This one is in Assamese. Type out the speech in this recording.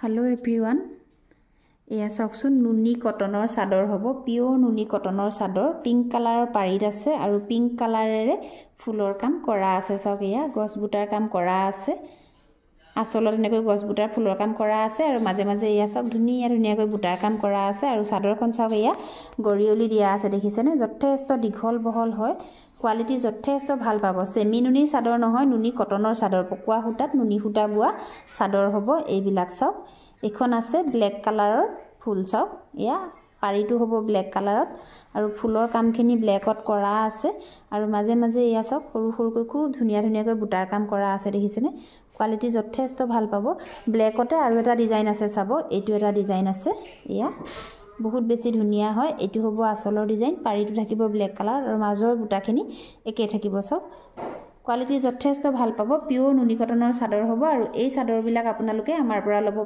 Hello everyone. এয়া চাওকচোন নুনি কটনৰ চাদৰ হ'ব পিওৰ নুনি কটনৰ চাদৰ পিংক কালাৰৰ পাৰিত আছে আৰু পিংক কালাৰেৰে ফুলৰ কাম কৰা আছে চাওক এয়া গছ বুটাৰ কাম কৰা আছে আসলত এনেকৈ গছ বুটাৰ ফুলৰ কাম কৰা আছে আৰু মাজে মাজে এয়া চাওক ধুনীয়াকৈ বুটাৰ কাম কৰা আছে আৰু চাদৰখন চাওক এয়া গৰিয়লি দিয়া আছে দেখিছেনে যথেষ্ট দীঘল বহল হয় কোৱালিটি যথেষ্ট ভাল পাব সেমি নুনিৰ চাদৰ নহয় নুনি কটনৰ চাদৰ পকুৱা হুটাত নুনি হুটা বুৱা চাদৰ হ'ব এইবিলাক চাওক এখন আছে ব্ল্যাক কালাৰৰ ফুল চাওক এয়া পাৰিটো হ'ব ব্ল্যাক কালাৰত আৰু ফুলৰ কামখিনি ব্ল্যাকত কৰা আছে আৰু মাজে মাজে এয়া চাওক সৰু সৰুকৈ খুব ধুনীয়াকৈ বুটাৰ কাম কৰা আছে দেখিছেনে কোৱালিটি যথেষ্ট ভাল পাব ব্ল্যাকতে আৰু এটা ডিজাইন আছে চাব এইটো এটা ডিজাইন আছে এয়া বহুত বেছি ধুনিয়া হয় এটো হ'ব আসলৰ ডিজাইন পাৰিটো থাকিব ব্ল্যাক কালাৰ আৰু মাজৰ বুটাখিনি একে থাকিব চাওক কোৱালিটি যথেষ্ট ভাল পাব পিওৰ নুনি কটনৰ চাদৰ হ'ব আৰু এই চাদৰবিলাক আপোনালোকে আমাৰ পৰা ল'ব